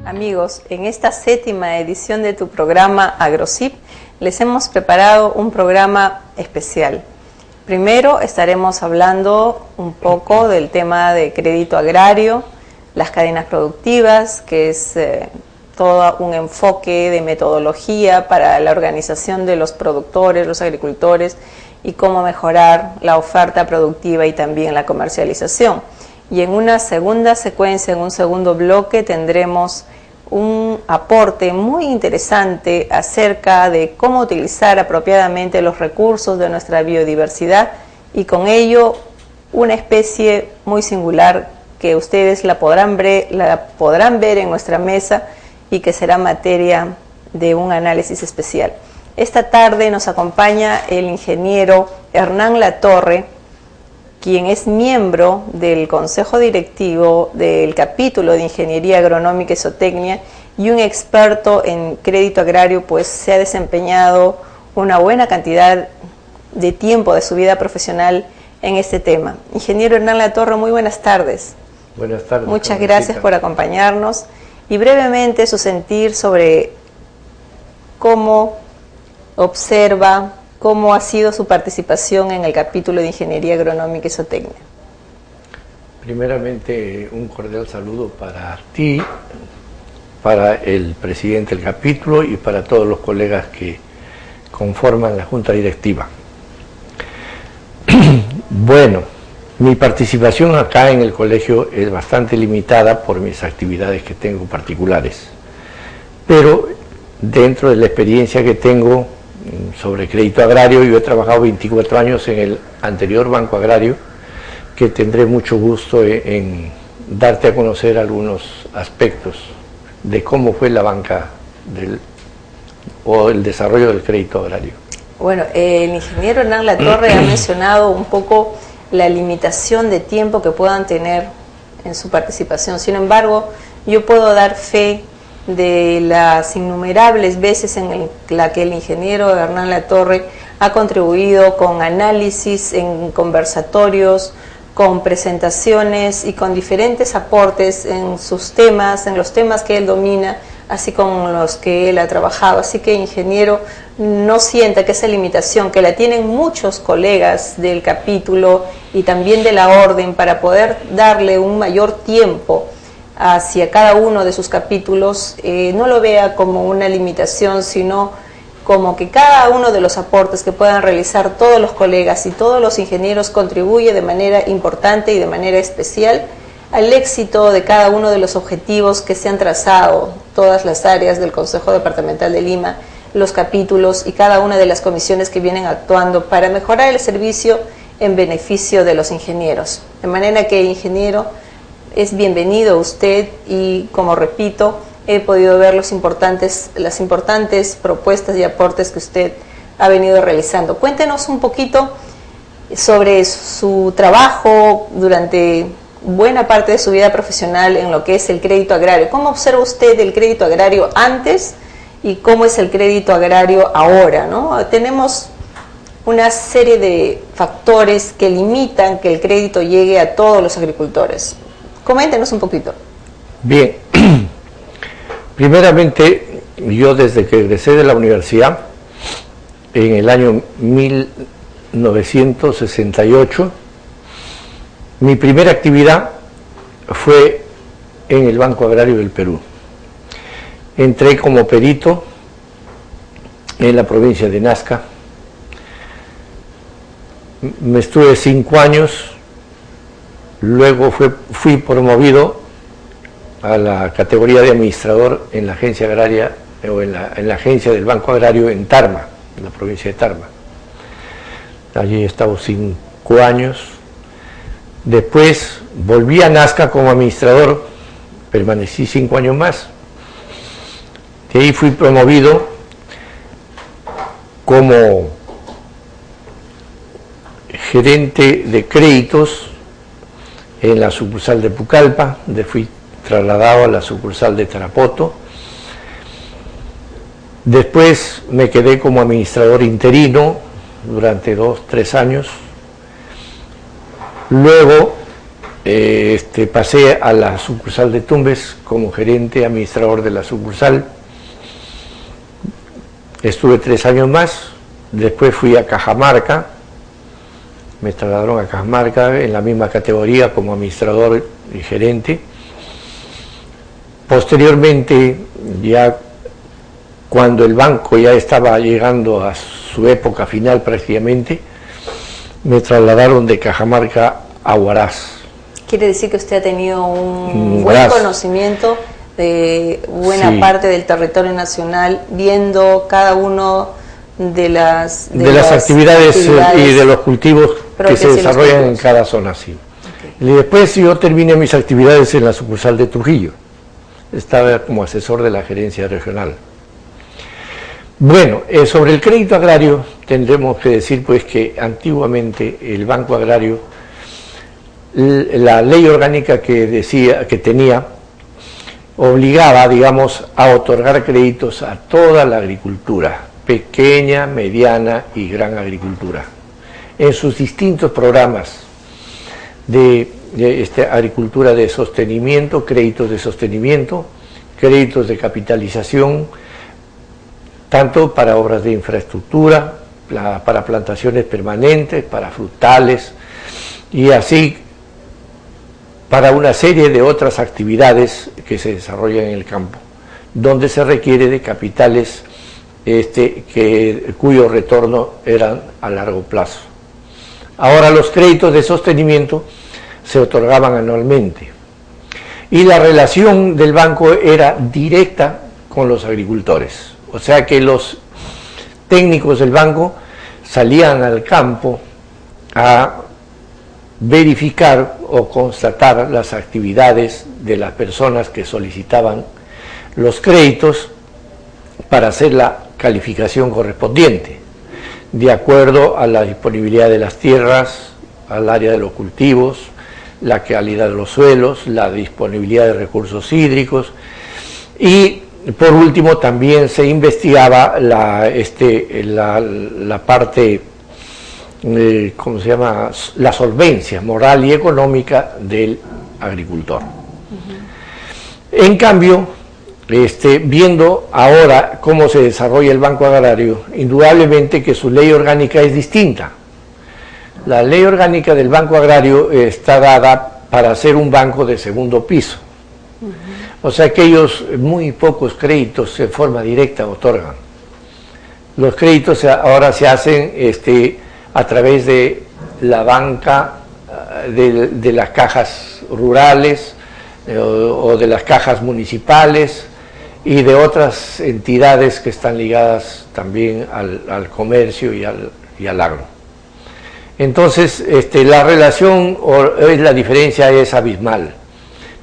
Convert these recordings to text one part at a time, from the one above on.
Amigos, en esta 7ª edición de tu programa AgroCIP les hemos preparado un programa especial. Primero estaremos hablando un poco del tema de crédito agrario, las cadenas productivas, que es todo un enfoque de metodología para la organización de los productores, los agricultores y cómo mejorar la oferta productiva y también la comercialización. Y en una segunda secuencia, en un segundo bloque, tendremos un aporte muy interesante acerca de cómo utilizar apropiadamente los recursos de nuestra biodiversidad y con ello una especie muy singular que ustedes la podrán ver en nuestra mesa y que será materia de un análisis especial. Esta tarde nos acompaña el ingeniero Hernán Latorre, quien es miembro del Consejo Directivo del capítulo de Ingeniería Agronómica y Zootecnia y un experto en crédito agrario, pues se ha desempeñado una buena cantidad de tiempo de su vida profesional en este tema. Ingeniero Hernán Latorre, muy buenas tardes. Buenas tardes. Muchas gracias por acompañarnos y brevemente su sentir sobre cómo observa, cómo ha sido su participación en el capítulo de Ingeniería Agronómica y Zootecnia. Primeramente, un cordial saludo para ti, para el presidente del capítulo y para todos los colegas que conforman la junta directiva. Bueno, mi participación acá en el colegio es bastante limitada por mis actividades que tengo particulares, pero dentro de la experiencia que tengo sobre crédito agrario, yo he trabajado 24 años en el anterior Banco Agrario, que tendré mucho gusto en darte a conocer algunos aspectos de cómo fue la banca o el desarrollo del crédito agrario. Bueno, el ingeniero Hernán Latorre ha mencionado un poco la limitación de tiempo que puedan tener en su participación. Sin embargo, yo puedo dar fe de las innumerables veces en la que el ingeniero Hernán Latorre ha contribuido con análisis en conversatorios, con presentaciones y con diferentes aportes en sus temas, en los temas que él domina, así como los que él ha trabajado. Así que, ingeniero, no sienta que esa limitación, que la tienen muchos colegas del capítulo y también de la orden para poder darle un mayor tiempo hacia cada uno de sus capítulos, no lo vea como una limitación, sino como que cada uno de los aportes que puedan realizar todos los colegas y todos los ingenieros contribuye de manera importante y de manera especial al éxito de cada uno de los objetivos que se han trazado todas las áreas del Consejo Departamental de Lima, los capítulos y cada una de las comisiones que vienen actuando para mejorar el servicio en beneficio de los ingenieros. De manera que, ingeniero, es bienvenido usted y, como repito, he podido ver las importantes propuestas y aportes que usted ha venido realizando. Cuéntenos un poquito sobre su trabajo durante buena parte de su vida profesional en lo que es el crédito agrario. ¿Cómo observa usted el crédito agrario antes y cómo es el crédito agrario ahora, ¿no? Tenemos una serie de factores que limitan que el crédito llegue a todos los agricultores. Coméntenos un poquito. Bien, primeramente, yo desde que egresé de la universidad, en el año 1968, mi primera actividad fue en el Banco Agrario del Perú. Entré como perito en la provincia de Nazca. Me estuve 5 años. Luego fui promovido a la categoría de administrador en la agencia agraria o en la agencia del Banco Agrario en Tarma, en la provincia de Tarma. Allí he estado 5 años. Después volví a Nazca como administrador, permanecí 5 años más. De ahí fui promovido como gerente de créditos en la sucursal de Pucallpa, donde fui trasladado a la sucursal de Tarapoto. Después me quedé como administrador interino durante 2 o 3 años. Luego pasé a la sucursal de Tumbes como gerente administrador de la sucursal. Estuve 3 años más, después fui a Cajamarca, me trasladaron a Cajamarca en la misma categoría como administrador y gerente. Posteriormente, ya cuando el banco ya estaba llegando a su época final prácticamente, me trasladaron de Cajamarca a Huaraz. Quiere decir que usted ha tenido un buen conocimiento de buena parte del territorio nacional, viendo cada uno de las actividades y de los cultivos que se desarrollan en cada zona, sí. Okay. Y después yo terminé mis actividades en la sucursal de Trujillo. Estaba como asesor de la gerencia regional. Bueno, sobre el crédito agrario tendremos que decir pues que antiguamente el Banco Agrario, la ley orgánica que tenía, obligaba, digamos, a otorgar créditos a toda la agricultura, pequeña, mediana y gran agricultura, en sus distintos programas de agricultura de sostenimiento, créditos de capitalización, tanto para obras de infraestructura, para plantaciones permanentes, para frutales, y así para una serie de otras actividades que se desarrollan en el campo, donde se requiere de capitales cuyo retorno eran a largo plazo. Ahora los créditos de sostenimiento se otorgaban anualmente y la relación del banco era directa con los agricultores, o sea que los técnicos del banco salían al campo a verificar o constatar las actividades de las personas que solicitaban los créditos para hacer la calificación correspondiente, de acuerdo a la disponibilidad de las tierras, al área de los cultivos, la calidad de los suelos, la disponibilidad de recursos hídricos, y por último también se investigaba la parte, ¿cómo se llama?, la solvencia moral y económica del agricultor. En cambio, viendo ahora cómo se desarrolla el Banco Agrario, indudablemente que su ley orgánica es distinta. La ley orgánica del Banco Agrario está dada para ser un banco de segundo piso. O sea que ellos muy pocos créditos en forma directa otorgan. Los créditos ahora se hacen a través de la banca, de las cajas rurales o de las cajas municipales y de otras entidades que están ligadas también al comercio y al agro. Entonces, la relación la diferencia es abismal,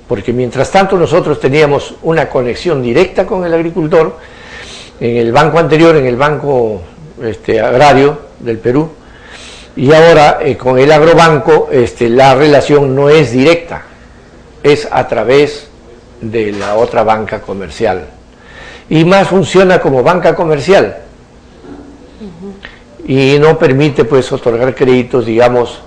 porque mientras tanto nosotros teníamos una conexión directa con el agricultor, en el banco anterior, en el Banco Agrario del Perú, y ahora con el agrobanco la relación no es directa, es a través de la otra banca comercial, y más funciona como banca comercial, y no permite pues otorgar créditos, digamos,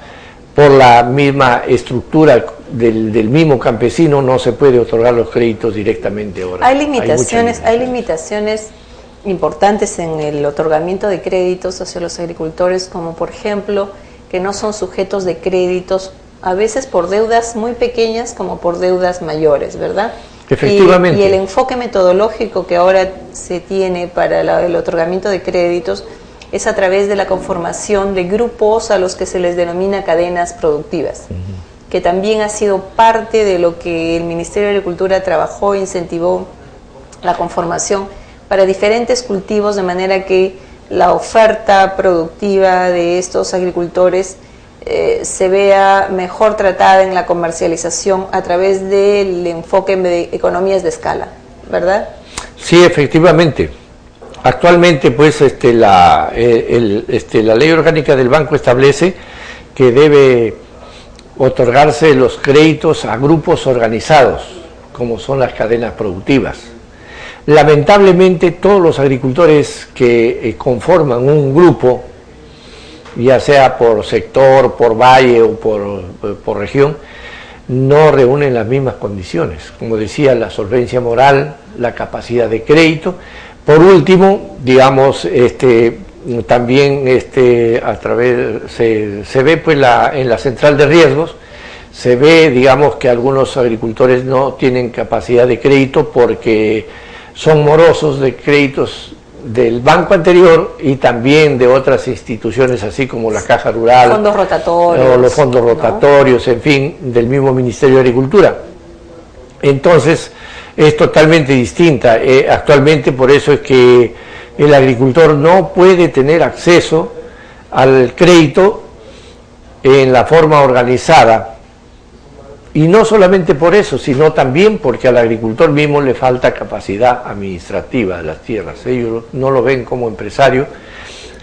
por la misma estructura del mismo campesino, no se puede otorgar los créditos directamente ahora. Hay limitaciones importantes en el otorgamiento de créditos hacia los agricultores, como por ejemplo que no son sujetos de créditos a veces por deudas muy pequeñas como por deudas mayores, ¿verdad? Efectivamente. Y el enfoque metodológico que ahora se tiene para el otorgamiento de créditos es a través de la conformación de grupos a los que se les denomina cadenas productivas, que también ha sido parte de lo que el Ministerio de Agricultura trabajó e incentivó la conformación para diferentes cultivos, de manera que la oferta productiva de estos agricultores se vea mejor tratada en la comercialización a través del enfoque de economías de escala, ¿verdad? Sí, efectivamente. Actualmente, pues, la ley orgánica del banco establece que debe otorgarse los créditos a grupos organizados, como son las cadenas productivas. Lamentablemente, todos los agricultores que conforman un grupo, ya sea por sector, por valle o por región, no reúnen las mismas condiciones, como decía, la solvencia moral, la capacidad de crédito. Por último, digamos, también a través se ve pues en la central de riesgos, se ve, digamos, que algunos agricultores no tienen capacidad de crédito porque son morosos de créditos del banco anterior y también de otras instituciones así como la Caja Rural, fondos rotatorios, o los fondos rotatorios, ¿no? En fin, del mismo Ministerio de Agricultura. Entonces es totalmente distinta. Actualmente por eso es que el agricultor no puede tener acceso al crédito en la forma organizada. Y no solamente por eso, sino también porque al agricultor mismo le falta capacidad administrativa de las tierras. Ellos no lo ven como empresario,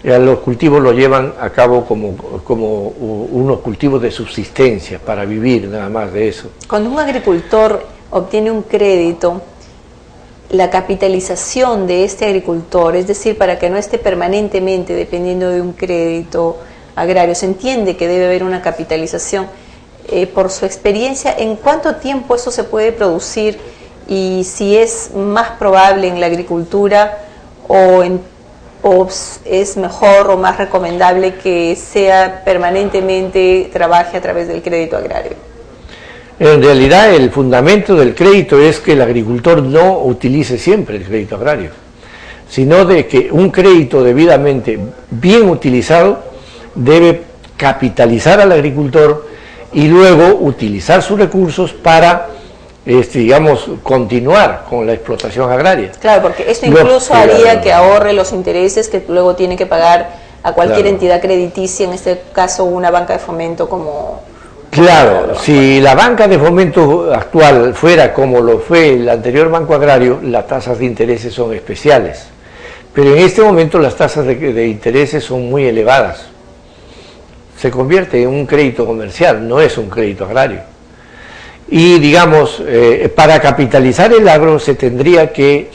los cultivos lo llevan a cabo como unos cultivos de subsistencia, para vivir nada más de eso. Cuando un agricultor obtiene un crédito, la capitalización de este agricultor, es decir, para que no esté permanentemente dependiendo de un crédito agrario, se entiende que debe haber una capitalización. Por su experiencia, ¿en cuánto tiempo eso se puede producir y si es más probable en la agricultura o es mejor o más recomendable que sea permanentemente trabaje a través del crédito agrario? En realidad el fundamento del crédito es que el agricultor no utilice siempre el crédito agrario, sino de que un crédito debidamente bien utilizado debe capitalizar al agricultor y luego utilizar sus recursos para, digamos, continuar con la explotación agraria. Claro, porque esto incluso haría que ahorre los intereses que luego tiene que pagar a cualquier entidad crediticia, en este caso una banca de fomento como... Claro, si la banca de fomento actual fuera como lo fue el anterior Banco Agrario, las tasas de intereses son especiales. Pero en este momento las tasas de intereses son muy elevadas. Se convierte en un crédito comercial, no es un crédito agrario. Y digamos, para capitalizar el agro se tendría que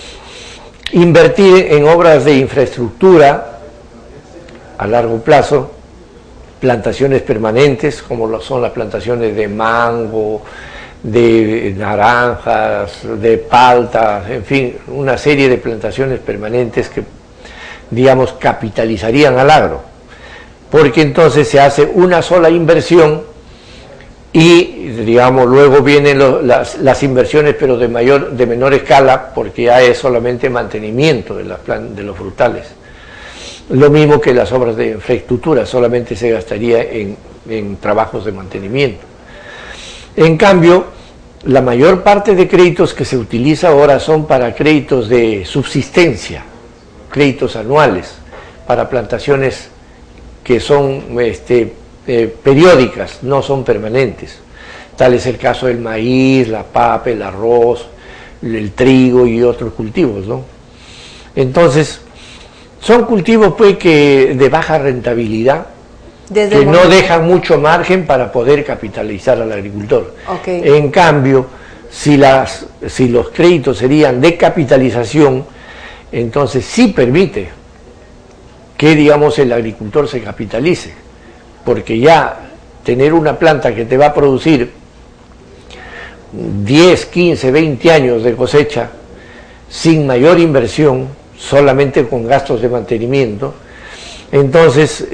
invertir en obras de infraestructura a largo plazo, plantaciones permanentes, como lo son las plantaciones de mango, de naranjas, de palta, en fin, una serie de plantaciones permanentes que, digamos, capitalizarían al agro. Porque entonces se hace una sola inversión y, digamos, luego vienen las inversiones, pero de menor escala, porque ya es solamente mantenimiento de los frutales. Lo mismo que las obras de infraestructura, solamente se gastaría en trabajos de mantenimiento. En cambio, la mayor parte de créditos que se utiliza ahora son para créditos de subsistencia, créditos anuales, para plantaciones que son periódicas, no son permanentes. Tal es el caso del maíz, la papa, el arroz, el trigo y otros cultivos, ¿no? Entonces, son cultivos pues que de baja rentabilidad, que no dejan mucho margen para poder capitalizar al agricultor. Okay. En cambio, si los créditos serían de capitalización, entonces sí permite que, digamos, el agricultor se capitalice, porque ya tener una planta que te va a producir 10, 15, 20 años de cosecha sin mayor inversión, solamente con gastos de mantenimiento, entonces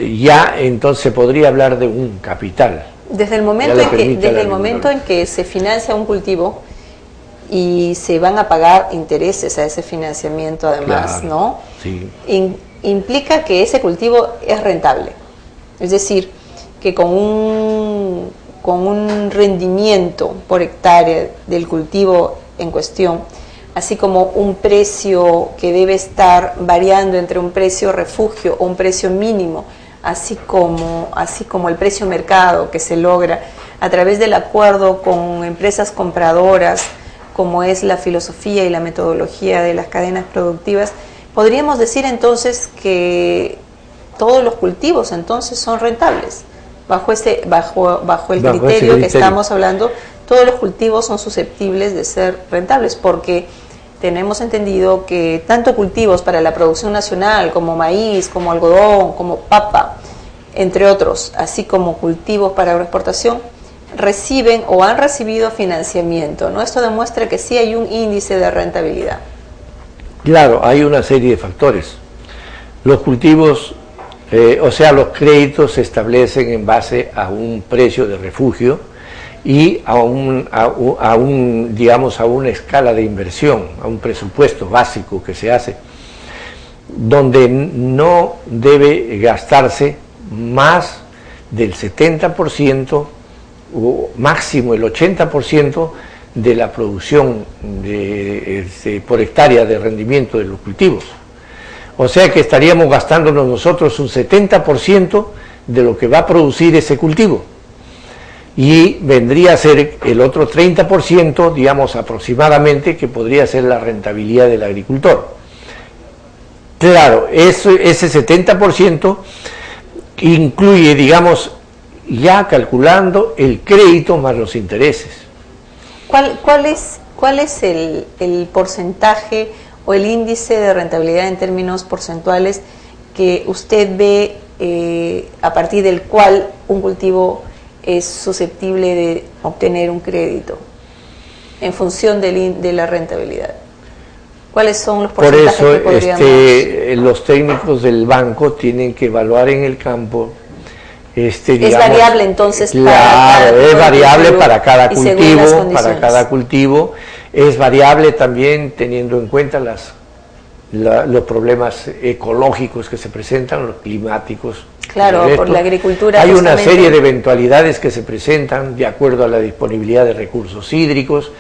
se podría hablar de un capital. Desde el momento en que se financia un cultivo y se van a pagar intereses a ese financiamiento además, claro, ¿no? Sí. Implica que ese cultivo es rentable, es decir, que con un rendimiento por hectárea del cultivo en cuestión, así como un precio que debe estar variando entre un precio refugio o un precio mínimo, así como el precio mercado que se logra a través del acuerdo con empresas compradoras, como es la filosofía y la metodología de las cadenas productivas, podríamos decir entonces que todos los cultivos entonces son rentables. Bajo el criterio que estamos hablando, todos los cultivos son susceptibles de ser rentables, porque tenemos entendido que tanto cultivos para la producción nacional como maíz, como algodón, como papa, entre otros, así como cultivos para agroexportación, reciben o han recibido financiamiento, ¿no? Esto demuestra que sí hay un índice de rentabilidad. Claro, hay una serie de factores. Los cultivos, o sea, los créditos se establecen en base a un precio de refugio y digamos, a una escala de inversión, a un presupuesto básico que se hace, donde no debe gastarse más del 70% o máximo el 80% de la producción por hectárea de rendimiento de los cultivos. O sea que estaríamos gastándonos nosotros un 70% de lo que va a producir ese cultivo. Y vendría a ser el otro 30%, digamos aproximadamente, que podría ser la rentabilidad del agricultor. Claro, ese 70% incluye, digamos, ya calculando el crédito más los intereses. ¿Cuál es el porcentaje o el índice de rentabilidad en términos porcentuales que usted ve a partir del cual un cultivo es susceptible de obtener un crédito en función de la rentabilidad? ¿Cuáles son los porcentajes que podríamos...? Por eso los técnicos del banco tienen que evaluar en el campo. Digamos, es variable entonces, claro, es variable para cada cultivo, es variable también teniendo en cuenta los problemas ecológicos que se presentan, los climáticos. Claro, por la agricultura. Hay una serie de eventualidades que se presentan de acuerdo a la disponibilidad de recursos hídricos,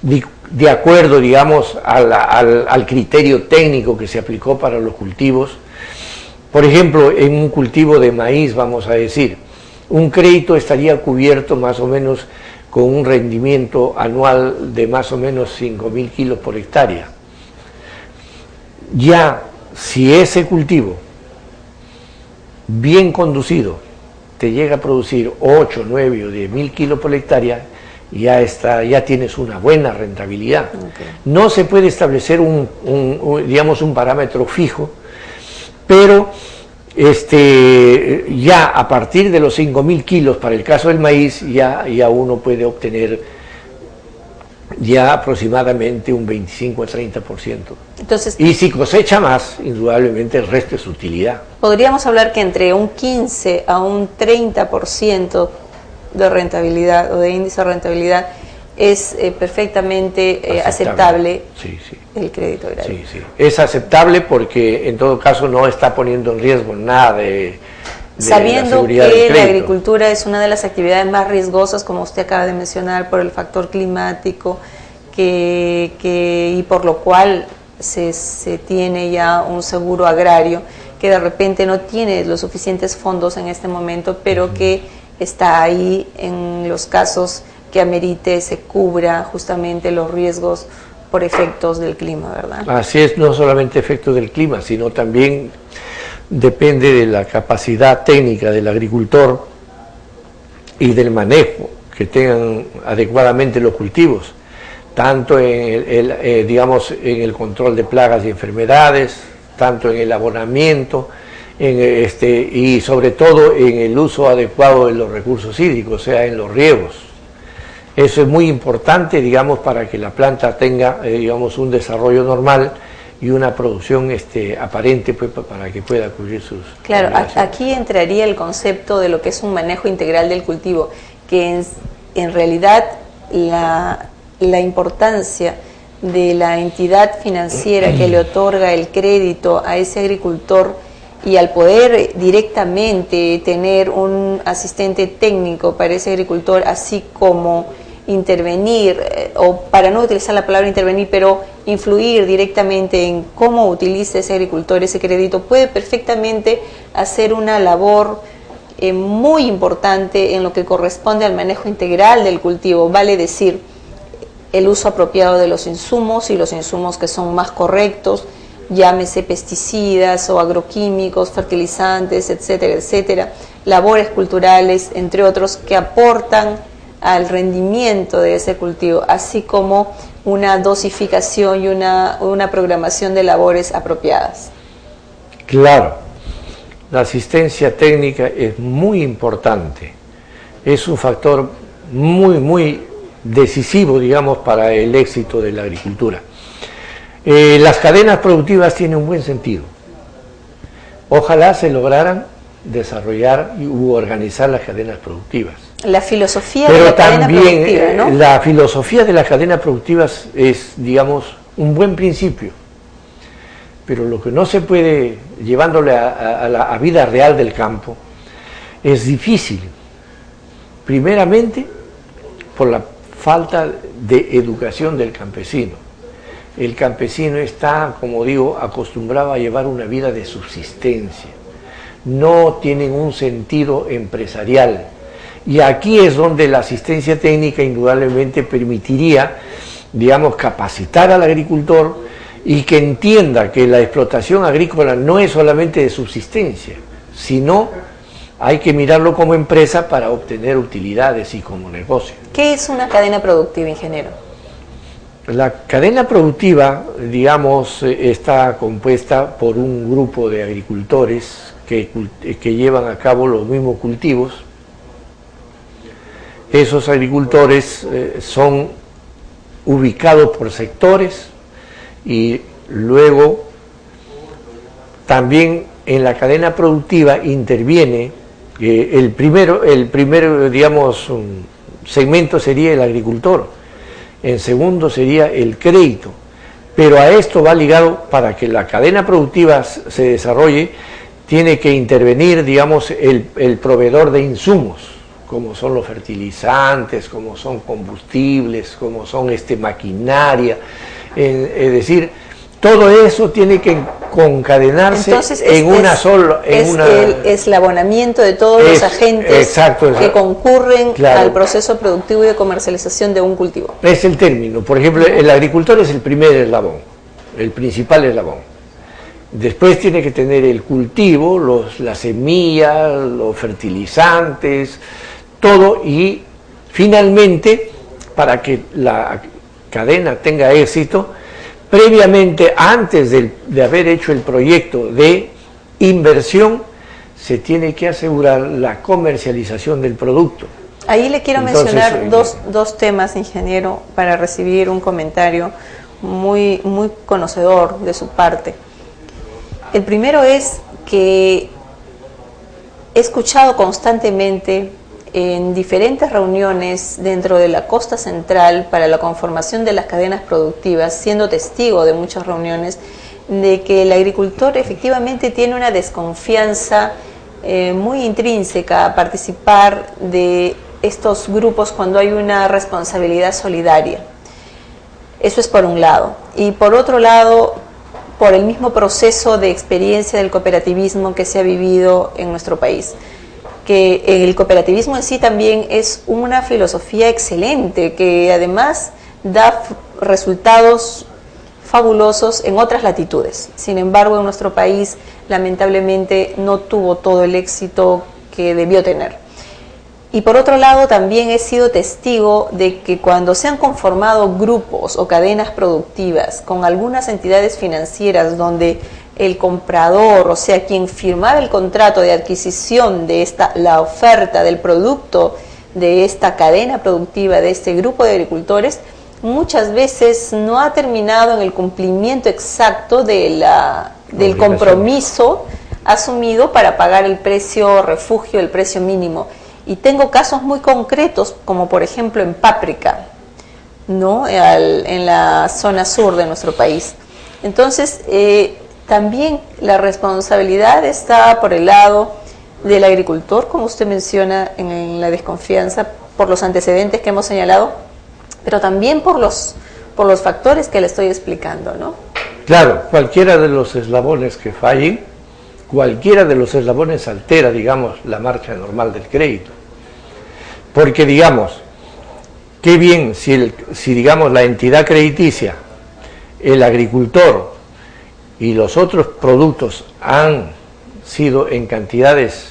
de acuerdo, digamos, al criterio técnico que se aplicó para los cultivos. Por ejemplo, en un cultivo de maíz, vamos a decir, un crédito estaría cubierto más o menos con un rendimiento anual de más o menos 5.000 kilos por hectárea. Ya, si ese cultivo, bien conducido, te llega a producir 8, 9 o 10.000 kilos por hectárea, ya tienes una buena rentabilidad. Okay. No se puede establecer digamos, un parámetro fijo, pero ya a partir de los 5.000 kilos para el caso del maíz, ya uno puede obtener ya aproximadamente un 25 a 30%. Entonces, y si cosecha más, indudablemente el resto es utilidad. Podríamos hablar que entre un 15 a un 30% de rentabilidad o de índice de rentabilidad es perfectamente aceptable, sí, sí. El crédito agrario. Sí, sí. Es aceptable porque en todo caso no está poniendo en riesgo nada de sabiendo que la agricultura es una de las actividades más riesgosas, como usted acaba de mencionar, por el factor climático, y por lo cual se tiene ya un seguro agrario que de repente no tiene los suficientes fondos en este momento, pero que está ahí en los casos que amerite se cubra justamente los riesgos por efectos del clima, ¿verdad? Así es, no solamente efectos del clima, sino también depende de la capacidad técnica del agricultor y del manejo que tengan adecuadamente los cultivos, tanto en digamos, en el control de plagas y enfermedades, tanto en el abonamiento, y sobre todo en el uso adecuado de los recursos hídricos, o sea, en los riegos. Eso es muy importante, digamos, para que la planta tenga, digamos, un desarrollo normal y una producción aparente, pues, para que pueda cubrir sus... Claro, aquí entraría el concepto de lo que es un manejo integral del cultivo, que en realidad la importancia de la entidad financiera que le otorga el crédito a ese agricultor y al poder directamente tener un asistente técnico para ese agricultor, así como intervenir, o para no utilizar la palabra intervenir, pero influir directamente en cómo utiliza ese agricultor ese crédito, puede perfectamente hacer una labor muy importante en lo que corresponde al manejo integral del cultivo, vale decir, el uso apropiado de los insumos y los insumos que son más correctos, llámese pesticidas o agroquímicos, fertilizantes, etcétera, etcétera, labores culturales, entre otros, que aportan al rendimiento de ese cultivo, así como una dosificación y una programación de labores apropiadas. Claro, la asistencia técnica es muy importante, es un factor muy decisivo, digamos, para el éxito de la agricultura. Las cadenas productivas tienen un buen sentido. Ojalá se lograran desarrollar u organizar las cadenas productivas. La filosofía de la cadena productiva, ¿no? La filosofía de las cadenas productivas es, digamos, un buen principio, pero lo que no se puede, llevándole a la vida real del campo, es difícil, primeramente por la falta de educación del campesino. El campesino está, como digo, acostumbrado a llevar una vida de subsistencia, no tienen un sentido empresarial, y aquí es donde la asistencia técnica indudablemente permitiría, digamos, capacitar al agricultor y que entienda que la explotación agrícola no es solamente de subsistencia, sino hay que mirarlo como empresa para obtener utilidades y como negocio. ¿Qué es una cadena productiva, ingeniero? La cadena productiva, digamos, está compuesta por un grupo de agricultores que llevan a cabo los mismos cultivos. Esos agricultores son ubicados por sectores y luego también en la cadena productiva interviene el primer, digamos, segmento sería el agricultor, en segundo sería el crédito, pero a esto va ligado, para que la cadena productiva se desarrolle, tiene que intervenir, digamos, el proveedor de insumos, como son los fertilizantes, como son combustibles, como son maquinaria, es decir, todo eso tiene que concadenarse. Entonces, en una sola... Es el abonamiento de todos los agentes que concurren al proceso productivo y de comercialización de un cultivo. Es el término. Por ejemplo, el agricultor es el primer eslabón, el principal eslabón. Después tiene que tener el cultivo, las semillas, los fertilizantes, todo, y finalmente, para que la cadena tenga éxito, previamente, antes de haber hecho el proyecto de inversión, se tiene que asegurar la comercialización del producto. Ahí le quiero mencionar dos temas, ingeniero, para recibir un comentario muy conocedor de su parte. El primero es que he escuchado constantemente en diferentes reuniones dentro de la costa central para la conformación de las cadenas productivas, siendo testigo de muchas reuniones, de que el agricultor efectivamente tiene una desconfianza muy intrínseca a participar de estos grupos cuando hay una responsabilidad solidaria. Eso es por un lado. Y por otro lado, por el mismo proceso de experiencia del cooperativismo que se ha vivido en nuestro país. Que el cooperativismo en sí también es una filosofía excelente, que además da resultados fabulosos en otras latitudes. Sin embargo, en nuestro país, lamentablemente, no tuvo todo el éxito que debió tener. Y por otro lado, también he sido testigo de que cuando se han conformado grupos o cadenas productivas con algunas entidades financieras donde el comprador, o sea, quien firmaba el contrato de adquisición de la oferta del producto de esta cadena productiva, de este grupo de agricultores, muchas veces no ha terminado en el cumplimiento exacto del compromiso asumido para pagar el precio refugio, el precio mínimo. Y tengo casos muy concretos, como por ejemplo en páprica, ¿no? En la zona sur de nuestro país. Entonces, también la responsabilidad está por el lado del agricultor, como usted menciona, en la desconfianza por los antecedentes que hemos señalado, pero también por los factores que le estoy explicando, ¿no? Claro, cualquiera de los eslabones que fallen, cualquiera de los eslabones altera, digamos, la marcha normal del crédito. Porque, digamos, qué bien si digamos, la entidad crediticia, el agricultor y los otros productos han sido en cantidades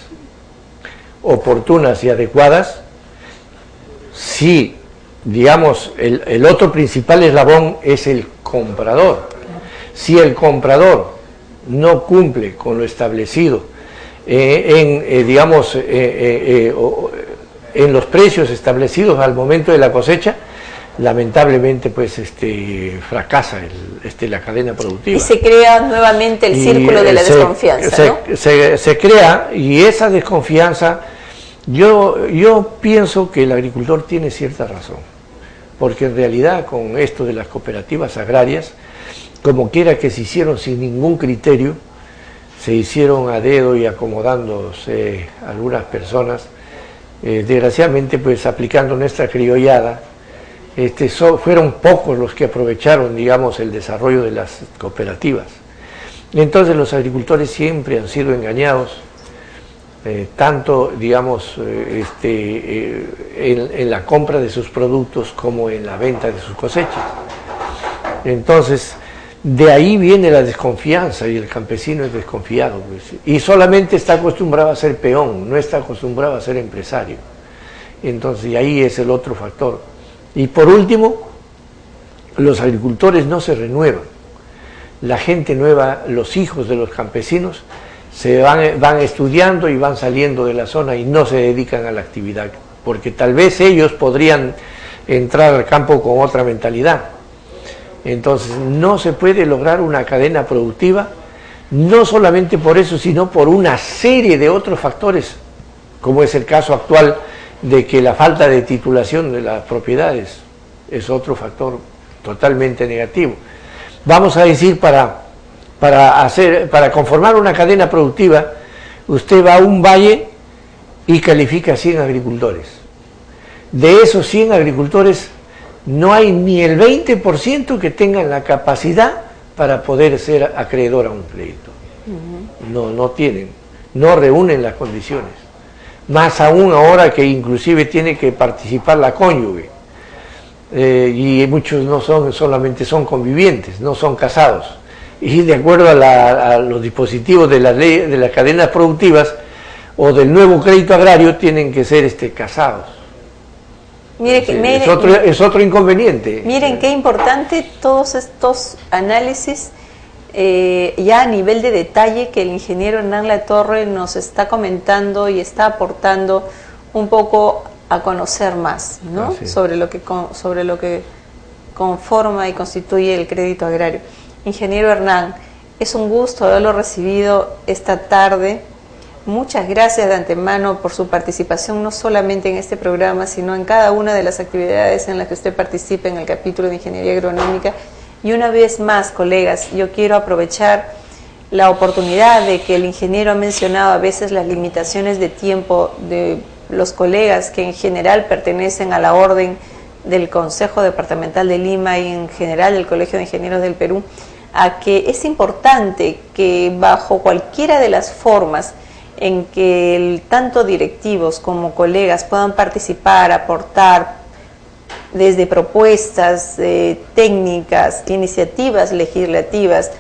oportunas y adecuadas, si, digamos, el otro principal eslabón es el comprador. Si el comprador no cumple con lo establecido en los precios establecidos al momento de la cosecha, lamentablemente pues fracasa la cadena productiva. Y se crea nuevamente el círculo de la desconfianza, ¿no? Se crea, y esa desconfianza, yo pienso que el agricultor tiene cierta razón, porque en realidad con esto de las cooperativas agrarias, como quiera que se hicieron sin ningún criterio, se hicieron a dedo y acomodándose algunas personas, desgraciadamente pues aplicando nuestra criollada, fueron pocos los que aprovecharon, digamos, el desarrollo de las cooperativas. Entonces los agricultores siempre han sido engañados, tanto, digamos, en la compra de sus productos como en la venta de sus cosechas. Entonces, de ahí viene la desconfianza y el campesino es desconfiado, pues, y solamente está acostumbrado a ser peón, no está acostumbrado a ser empresario. Entonces, y ahí es el otro factor. Y por último, los agricultores no se renuevan. La gente nueva, los hijos de los campesinos, van estudiando y van saliendo de la zona y no se dedican a la actividad, porque tal vez ellos podrían entrar al campo con otra mentalidad. Entonces no se puede lograr una cadena productiva, no solamente por eso, sino por una serie de otros factores, como es el caso actual de que la falta de titulación de las propiedades es otro factor totalmente negativo. Vamos a decir, para conformar una cadena productiva, usted va a un valle y califica 100 agricultores. De esos 100 agricultores, no hay ni el 20% que tengan la capacidad para poder ser acreedor a un crédito. No tienen, no reúnen las condiciones. Más aún ahora que inclusive tiene que participar la cónyuge. Y muchos no son, solamente son convivientes, no son casados. Y de acuerdo a los dispositivos de la ley, de las cadenas productivas o del nuevo crédito agrario, tienen que ser casados. Es otro inconveniente. Miren qué importante todos estos análisis ya a nivel de detalle que el ingeniero Hernán Latorre nos está comentando y está aportando un poco a conocer más, ¿no? Sobre lo que conforma y constituye el crédito agrario. Ingeniero Hernán, es un gusto haberlo recibido esta tarde. Muchas gracias de antemano por su participación, no solamente en este programa, sino en cada una de las actividades en las que usted participa en el capítulo de Ingeniería Agronómica. Y una vez más, colegas, yo quiero aprovechar la oportunidad de que el ingeniero ha mencionado a veces las limitaciones de tiempo de los colegas que en general pertenecen a la orden del Consejo Departamental de Lima y en general del Colegio de Ingenieros del Perú, a que es importante que bajo cualquiera de las formas en que tanto directivos como colegas puedan participar, aportar desde propuestas técnicas, iniciativas legislativas,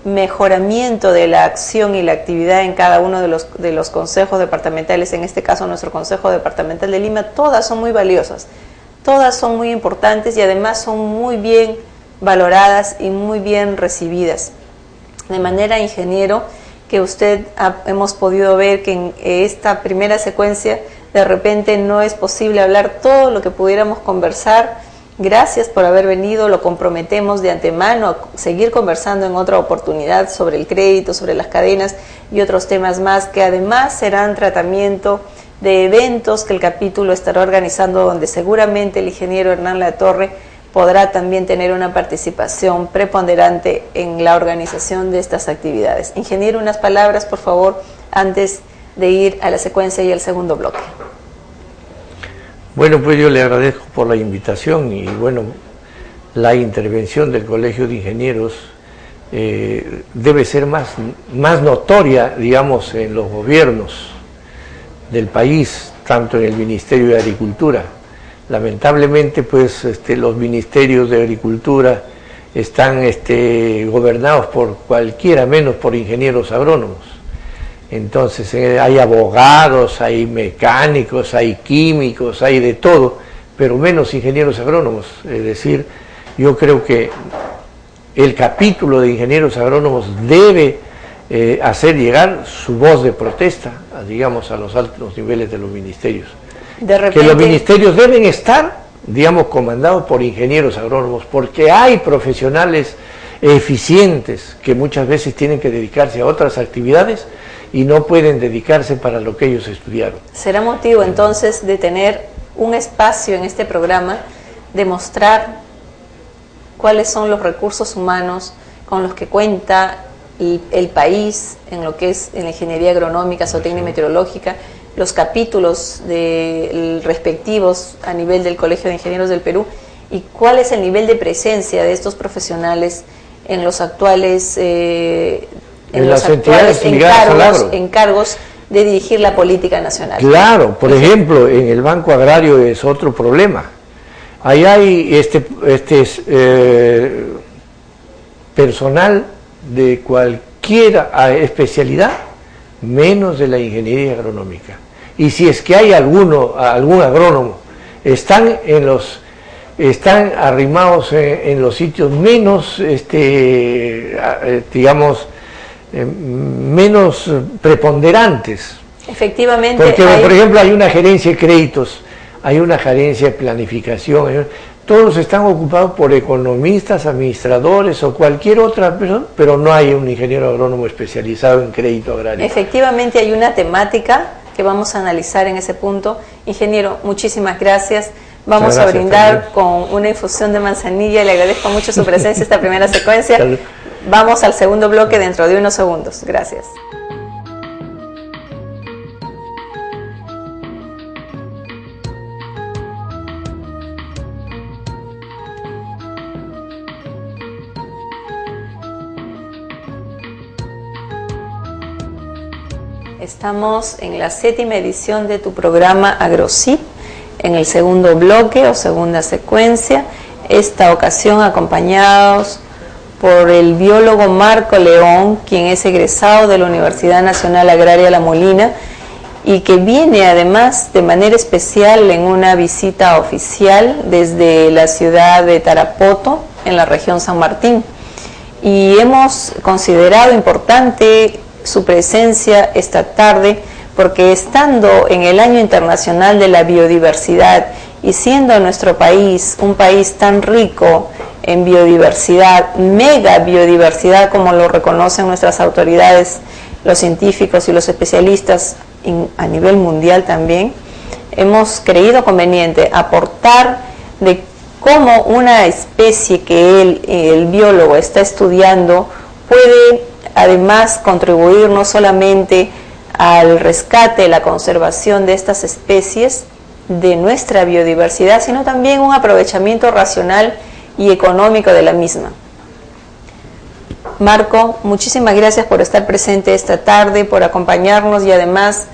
mejoramiento de la acción y la actividad en cada uno de los consejos departamentales, en este caso nuestro Consejo Departamental de Lima, todas son muy valiosas, todas son muy importantes y además son muy bien valoradas y muy bien recibidas. De manera, ingeniero, que hemos podido ver que en esta primera secuencia de repente no es posible hablar todo lo que pudiéramos conversar. Gracias por haber venido, lo comprometemos de antemano a seguir conversando en otra oportunidad sobre el crédito, sobre las cadenas y otros temas más que además serán tratamiento de eventos que el capítulo estará organizando, donde seguramente el ingeniero Hernán Latorre podrá también tener una participación preponderante en la organización de estas actividades. Ingeniero, unas palabras, por favor, antes de ir a la secuencia y al segundo bloque. Bueno, pues yo le agradezco por la invitación y bueno, la intervención del Colegio de Ingenieros debe ser más notoria, digamos, en los gobiernos del país, tanto en el Ministerio de Agricultura. Lamentablemente, pues, los ministerios de Agricultura están gobernados por cualquiera menos por ingenieros agrónomos. Entonces hay abogados, hay mecánicos, hay químicos, hay de todo, pero menos ingenieros agrónomos. Es decir, yo creo que el capítulo de ingenieros agrónomos debe hacer llegar su voz de protesta, digamos, a los altos niveles de los ministerios. De repente, que los ministerios deben estar, digamos, comandados por ingenieros agrónomos, porque hay profesionales eficientes que muchas veces tienen que dedicarse a otras actividades y no pueden dedicarse para lo que ellos estudiaron. Será motivo entonces de tener un espacio en este programa, de mostrar cuáles son los recursos humanos con los que cuenta el país en lo que es en la ingeniería agronómica, zootecnia y meteorológica, los capítulos respectivos a nivel del Colegio de Ingenieros del Perú, y cuál es el nivel de presencia de estos profesionales en los actuales encargos de dirigir la política nacional. Claro, por ejemplo, en el Banco Agrario es otro problema. Ahí hay personal de cualquier especialidad, menos de la ingeniería agronómica. Y si es que hay algún agrónomo, están arrimados en los sitios menos, digamos, menos preponderantes. Efectivamente. Porque, por ejemplo, hay una gerencia de créditos, hay una gerencia de planificación, todos están ocupados por economistas, administradores o cualquier otra persona, pero no hay un ingeniero agrónomo especializado en crédito agrario. Efectivamente hay una temática que vamos a analizar en ese punto. Ingeniero, muchísimas gracias. Vamos a brindar con una infusión de manzanilla. Le agradezco mucho su presencia en esta primera secuencia. Vamos al segundo bloque dentro de unos segundos. Gracias. Estamos en la 7ª edición de tu programa AgroCIP, en el segundo bloque o segunda secuencia, esta ocasión acompañados por el biólogo Marco León, quien es egresado de la Universidad Nacional Agraria La Molina y que viene además de manera especial en una visita oficial desde la ciudad de Tarapoto, en la región San Martín. Y hemos considerado importante su presencia esta tarde porque estando en el Año Internacional de la Biodiversidad y siendo nuestro país un país tan rico en biodiversidad, mega biodiversidad como lo reconocen nuestras autoridades, los científicos y los especialistas a nivel mundial también, hemos creído conveniente aportar de cómo una especie que el biólogo está estudiando puede además contribuir no solamente al rescate, la conservación de estas especies, de nuestra biodiversidad, sino también un aprovechamiento racional y económico de la misma. Marco, muchísimas gracias por estar presente esta tarde, por acompañarnos y además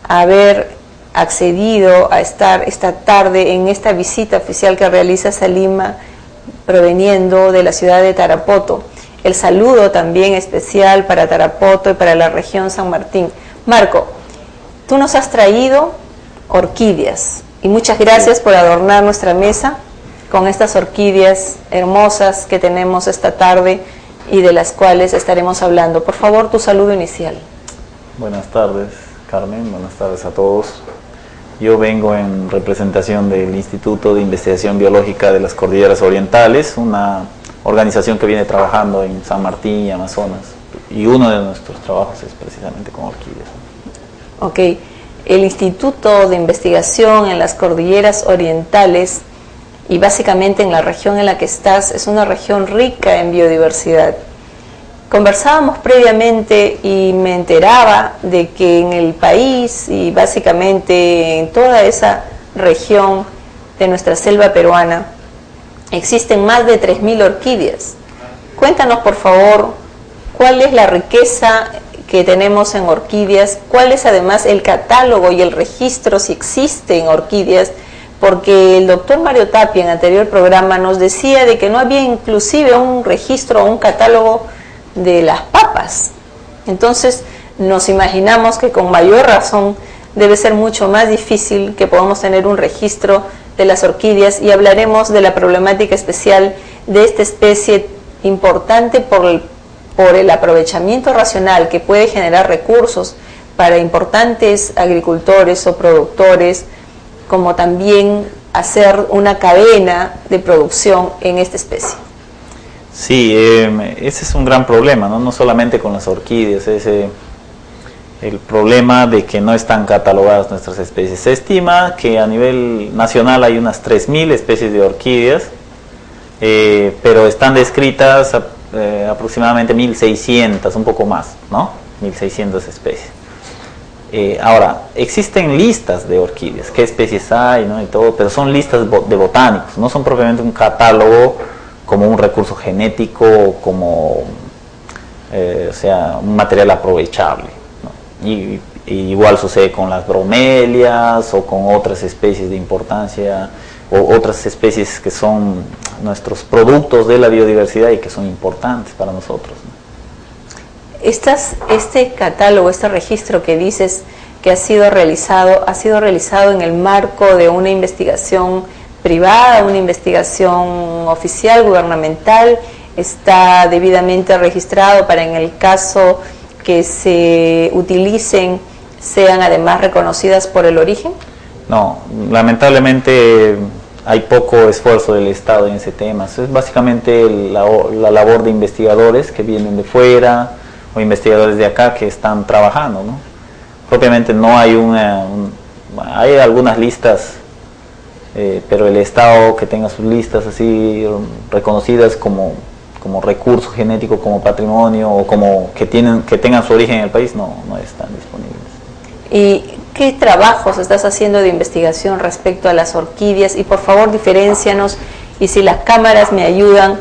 haber accedido a estar esta tarde en esta visita oficial que realizas a Lima, proveniendo de la ciudad de Tarapoto. El saludo también especial para Tarapoto y para la región San Martín. Marco, tú nos has traído orquídeas y muchas gracias por adornar nuestra mesa con estas orquídeas hermosas que tenemos esta tarde y de las cuales estaremos hablando. Por favor, tu saludo inicial. Buenas tardes, Carmen. Buenas tardes a todos. Yo vengo en representación del Instituto de Investigación Biológica de las Cordilleras Orientales, una organización que viene trabajando en San Martín y Amazonas, y uno de nuestros trabajos es precisamente con orquídeas. Ok, el Instituto de Investigación en las Cordilleras Orientales y básicamente en la región en la que estás es una región rica en biodiversidad. Conversábamos previamente y me enteraba de que en el país y básicamente en toda esa región de nuestra selva peruana existen más de 3.000 orquídeas. Cuéntanos, por favor, cuál es la riqueza que tenemos en orquídeas, cuál es además el catálogo y el registro, si existen orquídeas, porque el doctor Mario Tapia en anterior programa nos decía de que no había inclusive un registro o un catálogo de las papas. Entonces nos imaginamos que con mayor razón debe ser mucho más difícil que podamos tener un registro de las orquídeas, y hablaremos de la problemática especial de esta especie importante por el aprovechamiento racional que puede generar recursos para importantes agricultores o productores como también hacer una cadena de producción en esta especie. Sí, ese es un gran problema, ¿no? No solamente con las orquídeas, el problema de que no están catalogadas nuestras especies. Se estima que a nivel nacional hay unas 3.000 especies de orquídeas, pero están descritas aproximadamente 1.600, un poco más, ¿no? 1.600 especies. Ahora, existen listas de orquídeas, qué especies hay, ¿no? Y todo, pero son listas de botánicos, no son propiamente un catálogo como un recurso genético, como o sea, un material aprovechable, ¿no? Y igual sucede con las bromelias o con otras especies de importancia o otras especies que son nuestros productos de la biodiversidad y que son importantes para nosotros, ¿no? Este catálogo, este registro que dices que ha sido realizado en el marco de una investigación privada, una investigación oficial, gubernamental, está debidamente registrado para, en el caso que se utilicen, sean además reconocidas por el origen? No, lamentablemente hay poco esfuerzo del Estado en ese tema. Eso es básicamente la labor de investigadores que vienen de fuera o investigadores de acá que están trabajando, ¿no? Propiamente no hay hay algunas listas, pero el Estado que tenga sus listas así reconocidas como recurso genético, como patrimonio o como que tengan su origen en el país, no están disponibles. ¿Y qué trabajos estás haciendo de investigación respecto a las orquídeas? Y por favor diferéncianos, y si las cámaras me ayudan,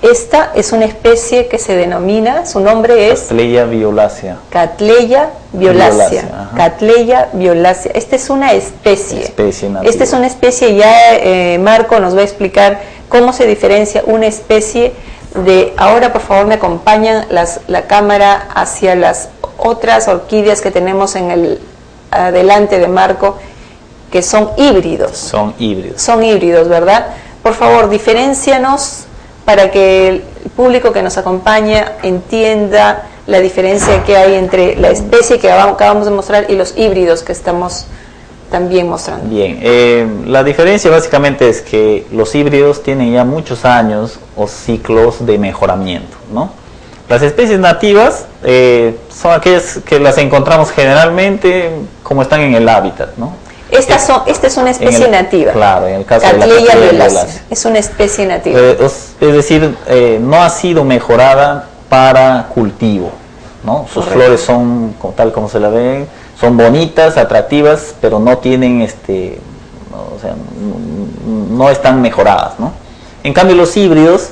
esta es una especie que se denomina, su nombre es Cattleya violacea. Cattleya violacea. Ajá. Cattleya violacea. Esta es una especie. Nativa. Esta es una especie, ya Marco nos va a explicar cómo se diferencia una especie de... Ahora por favor me acompañan la cámara hacia las otras orquídeas que tenemos adelante de Marco, que son híbridos. Son híbridos. Son híbridos, ¿verdad? Por favor, diferéncianos para que el público que nos acompaña entienda la diferencia que hay entre la especie que acabamos de mostrar y los híbridos que estamos también mostrando. Bien, la diferencia básicamente es que los híbridos tienen ya muchos años o ciclos de mejoramiento, ¿no? Las especies nativas son aquellas que las encontramos generalmente como están en el hábitat, ¿no? Esta es una especie nativa. Claro, en el caso de la Cattleya Cattleya violacea. Es una especie nativa. Es decir, no ha sido mejorada para cultivo, ¿no? Sus Correcto. flores son tal como se la ven, son bonitas, atractivas, pero no tienen no están mejoradas, ¿no? En cambio los híbridos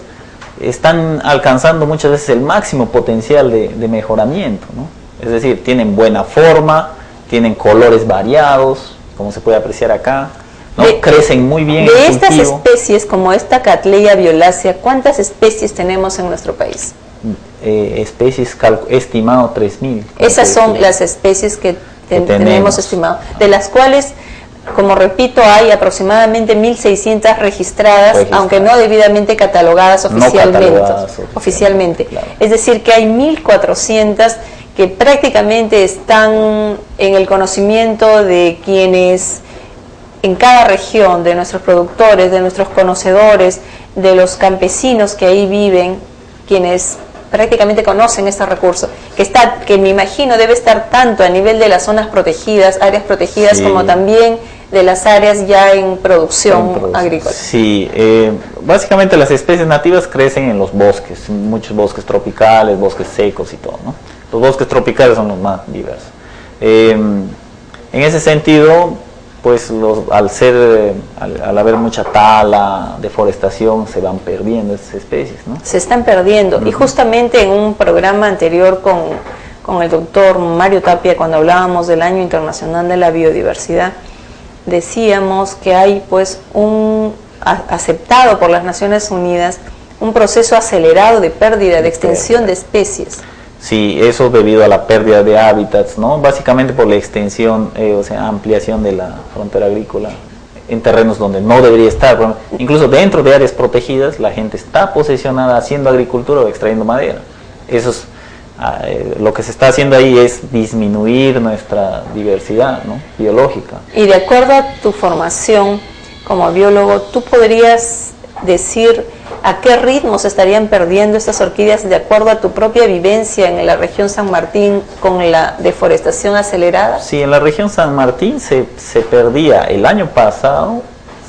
están alcanzando muchas veces el máximo potencial de mejoramiento, ¿no? Es decir, tienen buena forma, tienen colores variados, como se puede apreciar acá, ¿no? Crecen muy bien en el cultivo. De estas especies, como esta Cattleya violacea, ¿cuántas especies tenemos en nuestro país? Especies estimado 3.000. Esas son las especies que tenemos estimado, de las cuales, como repito, hay aproximadamente 1.600 registradas, aunque no debidamente catalogadas oficialmente. Claro. Es decir, que hay 1.400 que prácticamente están en el conocimiento de quienes en cada región, de nuestros productores, de nuestros conocedores, de los campesinos que ahí viven, quienes prácticamente conocen este recurso, que me imagino debe estar tanto a nivel de las zonas protegidas, áreas protegidas, sí, como también de las áreas ya en producción agrícola. Sí, básicamente las especies nativas crecen en los bosques, muchos bosques tropicales, bosques secos y todo, ¿no? Los bosques tropicales son los más diversos. En ese sentido, pues al haber mucha tala, deforestación, se van perdiendo esas especies, ¿no? Se están perdiendo. Y justamente en un programa anterior con el doctor Mario Tapia, cuando hablábamos del Año Internacional de la Biodiversidad, decíamos que hay pues aceptado por las Naciones Unidas un proceso acelerado de pérdida, de extensión de especies. Sí, eso debido a la pérdida de hábitats, ¿no? Básicamente por la extensión, ampliación de la frontera agrícola en terrenos donde no debería estar. Incluso dentro de áreas protegidas, la gente está posesionada haciendo agricultura o extrayendo madera. Esos lo que se está haciendo ahí es disminuir nuestra diversidad, ¿no?, biológica. Y de acuerdo a tu formación como biólogo, ¿tú podrías decir a qué ritmo se estarían perdiendo estas orquídeas de acuerdo a tu propia vivencia en la región San Martín con la deforestación acelerada? Sí, en la región San Martín se perdía el año pasado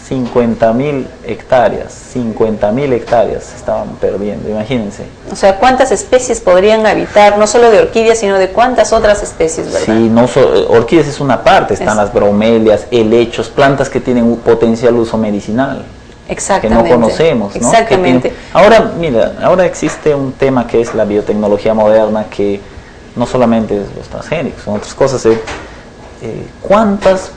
50.000 hectáreas, 50.000 hectáreas se estaban perdiendo, imagínense. O sea, ¿cuántas especies podrían habitar, no solo de orquídeas, sino de cuántas otras especies, verdad? Sí, orquídeas es una parte, están las bromelias, helechos, plantas que tienen un potencial uso medicinal. Exactamente. Que no conocemos, ¿no? Exactamente. Ahora, mira, ahora existe un tema que es la biotecnología moderna, que no solamente es los transgénicos, son otras cosas. ¿Cuántas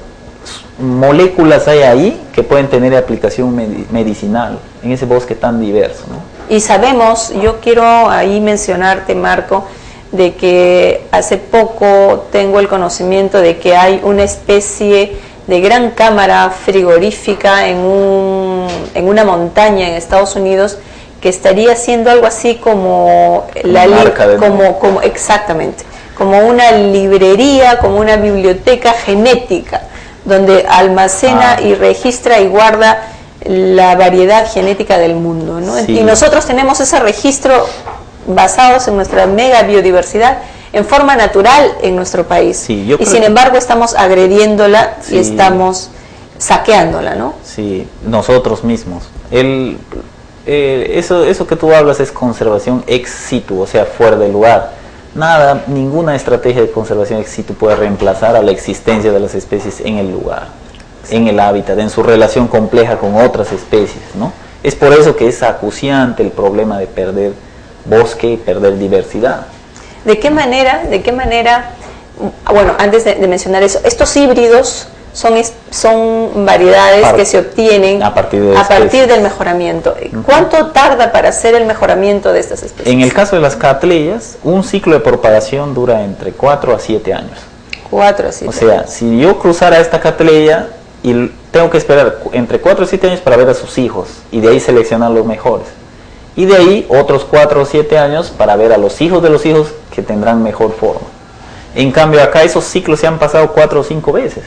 moléculas hay ahí que pueden tener aplicación medicinal en ese bosque tan diverso, ¿no? Y sabemos, yo quiero ahí mencionarte, Marco, de que hace poco tengo el conocimiento de que hay una especie de gran cámara frigorífica en una montaña en Estados Unidos que estaría haciendo algo así como exactamente, como una librería, como una biblioteca genética, donde almacena y registra y guarda la variedad genética del mundo, ¿no? Sí. Y nosotros tenemos ese registro basados en nuestra mega biodiversidad en forma natural en nuestro país. Sí, y sin embargo estamos agrediéndola y estamos saqueándola, ¿no? Sí, nosotros mismos. Eso que tú hablas es conservación ex situ, o sea, fuera del lugar. Ninguna estrategia de conservación ex situ puede reemplazar a la existencia de las especies en el lugar, en el hábitat, en su relación compleja con otras especies, ¿no? Es por eso que es acuciante el problema de perder bosque y perder diversidad. ¿De qué manera, bueno, antes de mencionar eso, estos híbridos son variedades que se obtienen a partir del mejoramiento? ¿Cuánto tarda para hacer el mejoramiento de estas especies? En el caso de las catleyas, un ciclo de propagación dura entre 4 a 7 años. 4 a 7 O sea, años. Si yo cruzara esta catleya y tengo que esperar entre 4 a 7 años para ver a sus hijos y de ahí seleccionar los mejores. Y de ahí otros 4 o 7 años para ver a los hijos de los hijos que tendrán mejor forma. En cambio acá esos ciclos se han pasado 4 o 5 veces,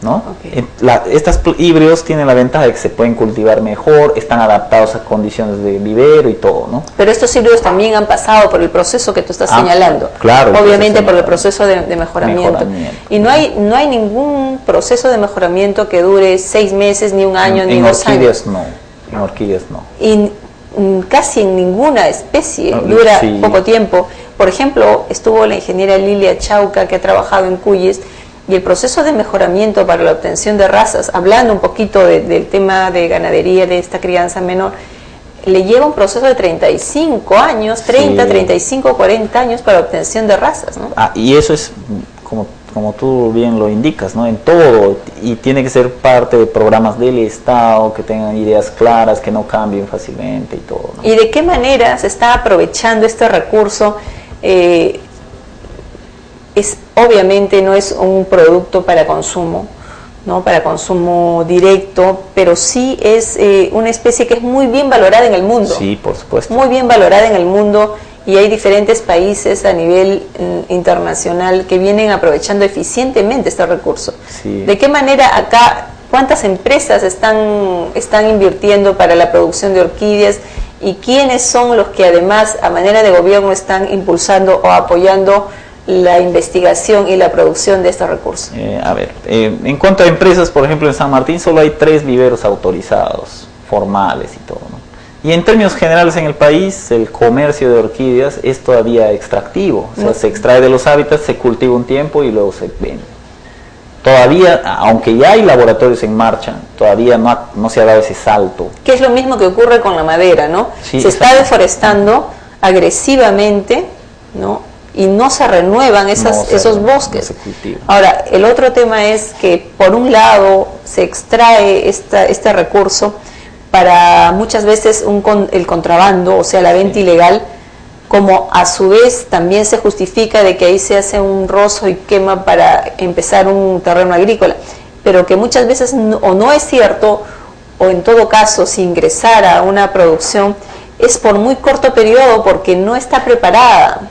¿no? Okay. Estos híbridos tienen la ventaja de que se pueden cultivar mejor, están adaptados a condiciones de vivero y todo, ¿no? Pero estos híbridos también han pasado por el proceso que tú estás señalando. Claro. Obviamente por el proceso de mejoramiento. Y no hay ningún proceso de mejoramiento que dure 6 meses, ni un año, ni 2 años. En orquídeas no. Y casi en ninguna especie dura poco tiempo. Por ejemplo, estuvo la ingeniera Lilia Chauca, que ha trabajado en Cuyes, y el proceso de mejoramiento para la obtención de razas, hablando un poquito del tema de ganadería, de esta crianza menor, le lleva un proceso de 35 años, 30, 35, 40 años para obtención de razas, ¿no? Y eso es, como tú bien lo indicas, ¿no? En todo, y tiene que ser parte de programas del Estado, que tengan ideas claras, que no cambien fácilmente y todo, ¿no? ¿Y de qué manera se está aprovechando este recurso? Obviamente no es un producto para consumo, ¿no? Para consumo directo, pero sí es una especie que es muy bien valorada en el mundo. Sí, por supuesto. Muy bien valorada en el mundo, y hay diferentes países a nivel internacional que vienen aprovechando eficientemente este recurso. Sí. ¿De qué manera acá, cuántas empresas están invirtiendo para la producción de orquídeas, y quiénes son los que además a manera de gobierno están impulsando o apoyando la investigación y la producción de estos recursos? En cuanto a empresas, por ejemplo, en San Martín solo hay 3 viveros autorizados, formales y todo, ¿no? Y en términos generales en el país, el comercio de orquídeas es todavía extractivo, o sea, se extrae de los hábitats, se cultiva un tiempo y luego se vende. Todavía, aunque ya hay laboratorios en marcha, todavía no se ha dado ese salto. Que es lo mismo que ocurre con la madera, ¿no? Sí, se está deforestando agresivamente, ¿no? Y no se renuevan esos bosques. Ahora, el otro tema es que por un lado se extrae este recurso para muchas veces el contrabando, o sea, la venta ilegal, como a su vez también se justifica de que ahí se hace un rozo y quema para empezar un terreno agrícola, pero que muchas veces o no es cierto, o en todo caso, si ingresara a una producción, es por muy corto periodo porque no está preparada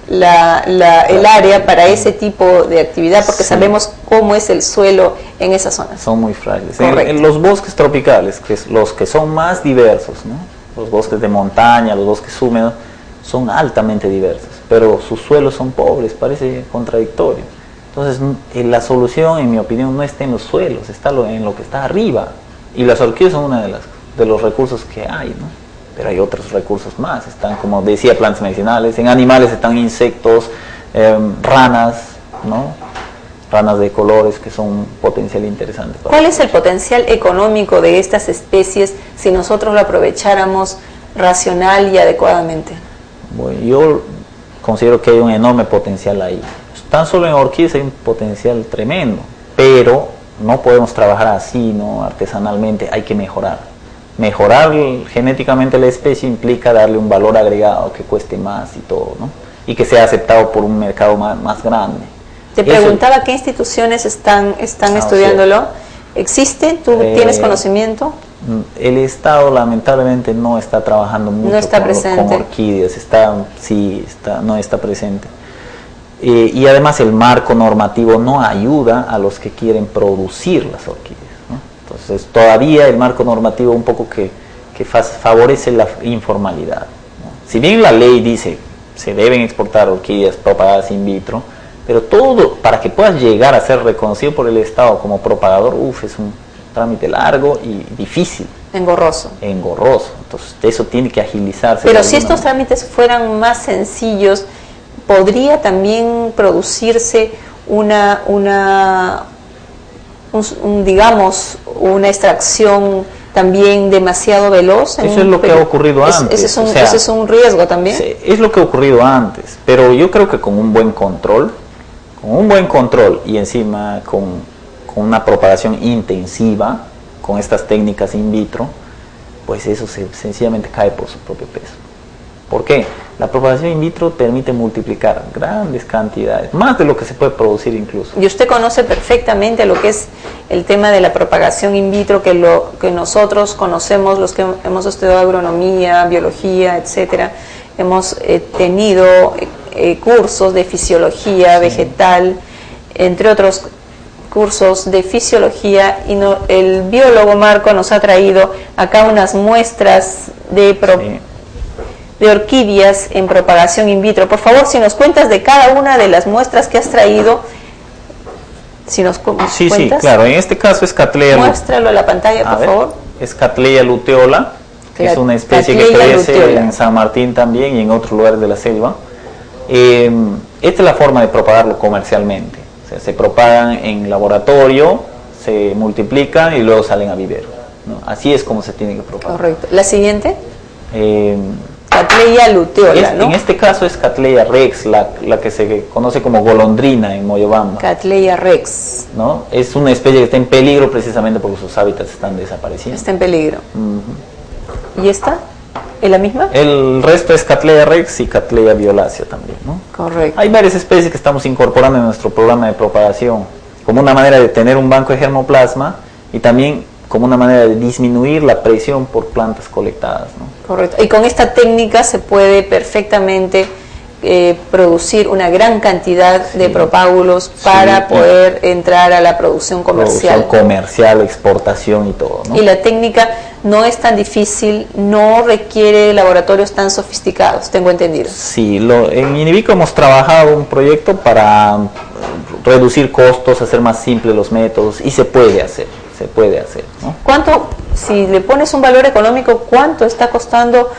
el área para ese tipo de actividad, porque sabemos cómo es el suelo en esas zonas. Son muy frágiles. En los bosques tropicales, que es los que son más diversos, ¿no? Los bosques de montaña, los bosques húmedos, son altamente diversos, pero sus suelos son pobres, parece contradictorio. Entonces, la solución, en mi opinión, no está en los suelos, está en lo que está arriba. Y las orquídeas son uno de los recursos que hay, ¿no? Pero hay otros recursos más. Están, como decía, plantas medicinales. En animales están insectos, ranas, ¿no? Ranas de colores, que son un potencial interesante. ¿Cuál es el potencial económico de estas especies si nosotros lo aprovecháramos racional y adecuadamente? Bueno, yo considero que hay un enorme potencial ahí. Tan solo en orquídeas hay un potencial tremendo, pero no podemos trabajar así, ¿no? Artesanalmente, hay que mejorar. Mejorar genéticamente la especie implica darle un valor agregado que cueste más y todo, ¿no? Y que sea aceptado por un mercado más grande. Te preguntaba qué instituciones están estudiándolo. ¿Existe? ¿Tú tienes conocimiento? El Estado lamentablemente no está trabajando mucho con orquídeas, no está presente. Y además el marco normativo no ayuda a los que quieren producir las orquídeas, ¿no? Entonces todavía el marco normativo un poco que favorece la informalidad, ¿no? Si bien la ley dice se deben exportar orquídeas propagadas in vitro, pero todo para que puedas llegar a ser reconocido por el Estado como propagador, es un trámite largo y difícil. Engorroso. Entonces eso tiene que agilizarse. Pero si estos trámites fueran más sencillos, ¿podría también producirse digamos, una extracción también demasiado veloz? Eso es lo que ha ocurrido antes. Ese es un riesgo también. Es lo que ha ocurrido antes, pero yo creo que con un buen control y encima con una propagación intensiva, con estas técnicas in vitro, pues eso sencillamente cae por su propio peso. ¿Por qué? La propagación in vitro permite multiplicar grandes cantidades, más de lo que se puede producir incluso. Y usted conoce perfectamente lo que es el tema de la propagación in vitro, que nosotros conocemos, los que hemos estudiado agronomía, biología, etcétera. Hemos tenido cursos de fisiología vegetal, entre otros cursos de fisiología, y el biólogo Marco nos ha traído acá unas muestras de orquídeas en propagación in vitro. Por favor, si nos cuentas de cada una de las muestras que has traído, si nos cuentas. Sí, claro. En este caso es Cattleya. Muéstralo a la pantalla, por favor. Es Cattleya luteola, que es una especie que crece en San Martín también y en otros lugares de la selva. Esta es la forma de propagarlo comercialmente. O sea, se propagan en laboratorio, se multiplican y luego salen a vivero, ¿no? Así es como se tiene que propagar. Correcto. ¿La siguiente? Cattleya luteola, ¿no? En este caso es Cattleya rex, la que se conoce como golondrina en Moyobamba. Cattleya rex. ¿No? Es una especie que está en peligro precisamente porque sus hábitats están desapareciendo. Está en peligro. ¿Y esta? ¿Es la misma? El resto es Cattleya rex y Cattleya violácea también, ¿no? Correcto. Hay varias especies que estamos incorporando en nuestro programa de propagación como una manera de tener un banco de germoplasma y también como una manera de disminuir la presión por plantas colectadas, ¿no? Correcto. Y con esta técnica se puede perfectamente producir una gran cantidad de propágulos para poder entrar a la producción comercial. Producción comercial, exportación y todo, ¿no? Y la técnica no es tan difícil, no requiere laboratorios tan sofisticados, tengo entendido. Sí, en Inivico hemos trabajado un proyecto para reducir costos, hacer más simples los métodos, y se puede hacer, ¿no? ¿Cuánto, si le pones un valor económico, cuánto está costando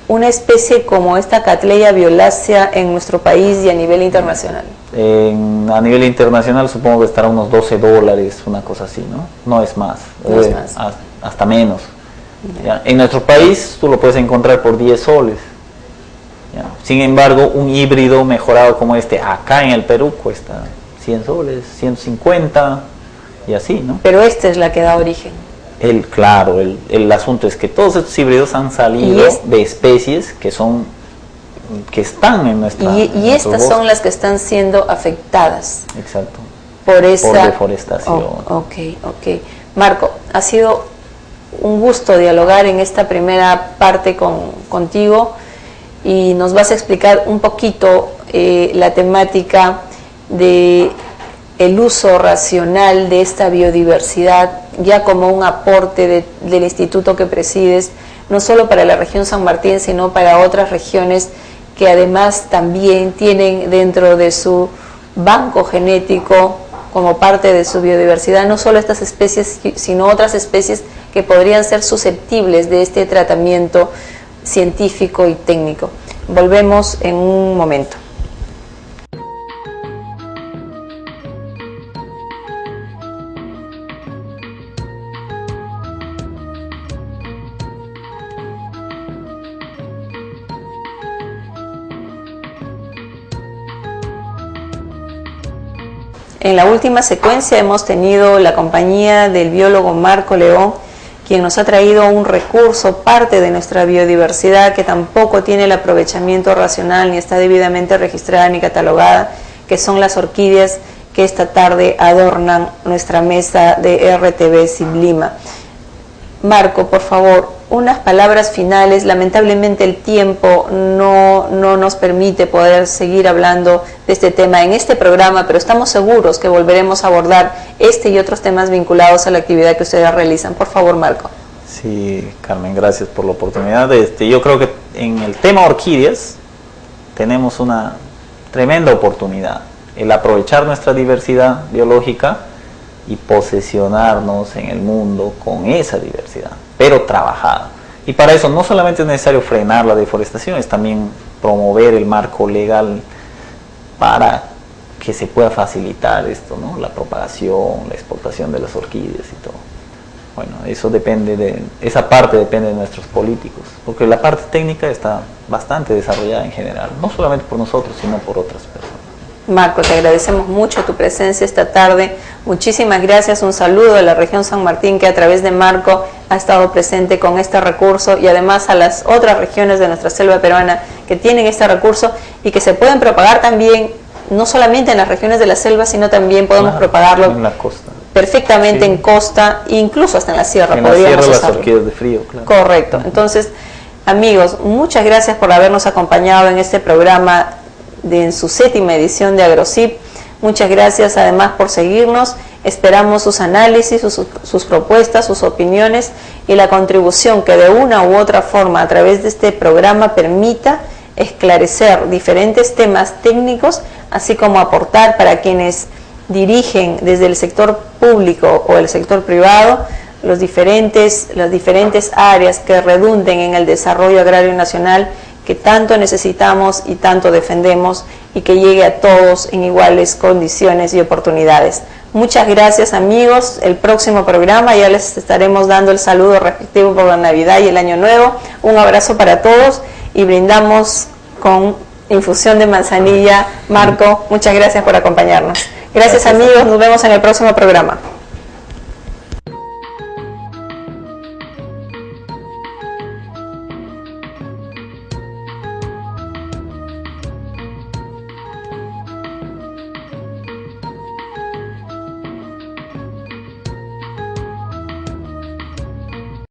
una especie como esta Cattleya violácea en nuestro país y a nivel internacional? A nivel internacional supongo que estará unos $12, una cosa así, ¿no? No es más, hasta menos. ¿Ya? En nuestro país tú lo puedes encontrar por 10 soles. ¿Ya? Sin embargo, un híbrido mejorado como este acá en el Perú cuesta 100 soles, 150 y así, ¿no? Pero esta es la que da origen. Claro, el asunto es que todos estos híbridos han salido de especies que están en nuestra y estas son las que están siendo afectadas. Exacto. Por deforestación. Ok. Marco, ha sido un gusto dialogar en esta primera parte contigo, y nos vas a explicar un poquito la temática de el uso racional de esta biodiversidad ya como un aporte del instituto que presides, no solo para la región San Martín, sino para otras regiones que además también tienen dentro de su banco genético, como parte de su biodiversidad, no solo estas especies, sino otras especies que podrían ser susceptibles de este tratamiento científico y técnico. Volvemos en un momento. En la última secuencia hemos tenido la compañía del biólogo Marco León, quien nos ha traído un recurso, parte de nuestra biodiversidad, que tampoco tiene el aprovechamiento racional, ni está debidamente registrada ni catalogada, que son las orquídeas que esta tarde adornan nuestra mesa de RTV Ciblima. Marco, por favor, unas palabras finales. Lamentablemente el tiempo no nos permite poder seguir hablando de este tema en este programa, pero estamos seguros que volveremos a abordar este y otros temas vinculados a la actividad que ustedes realizan. Por favor, Marco. Sí, Carmen, gracias por la oportunidad. Yo creo que en el tema orquídeas tenemos una tremenda oportunidad, el aprovechar nuestra diversidad biológica y posesionarnos en el mundo con esa diversidad, pero trabajada. Y para eso no solamente es necesario frenar la deforestación, es también promover el marco legal para que se pueda facilitar esto, ¿no? La propagación, la exportación de las orquídeas y todo. Bueno, eso depende esa parte depende de nuestros políticos, porque la parte técnica está bastante desarrollada en general, no solamente por nosotros, sino por otras personas. Marco, te agradecemos mucho tu presencia esta tarde. Muchísimas gracias. Un saludo a la región San Martín, que a través de Marco ha estado presente con este recurso, y además a las otras regiones de nuestra selva peruana que tienen este recurso y que se pueden propagar también, no solamente en las regiones de la selva, sino también podemos propagarlo en la costa, perfectamente, sí, en costa, incluso hasta en la sierra. En la sierra las orquídeas de frío, claro. Correcto. Entonces, amigos, muchas gracias por habernos acompañado en este programa en su 7ª edición de AgroCIP. Muchas gracias además por seguirnos. Esperamos sus análisis, sus propuestas, sus opiniones y la contribución que de una u otra forma a través de este programa permita esclarecer diferentes temas técnicos, así como aportar para quienes dirigen desde el sector público o el sector privado las diferentes áreas que redunden en el desarrollo agrario nacional que tanto necesitamos y tanto defendemos, y que llegue a todos en iguales condiciones y oportunidades. Muchas gracias, amigos. El próximo programa ya les estaremos dando el saludo respectivo por la Navidad y el Año Nuevo. Un abrazo para todos y brindamos con infusión de manzanilla. Marco, muchas gracias por acompañarnos. Gracias, amigos. Nos vemos en el próximo programa.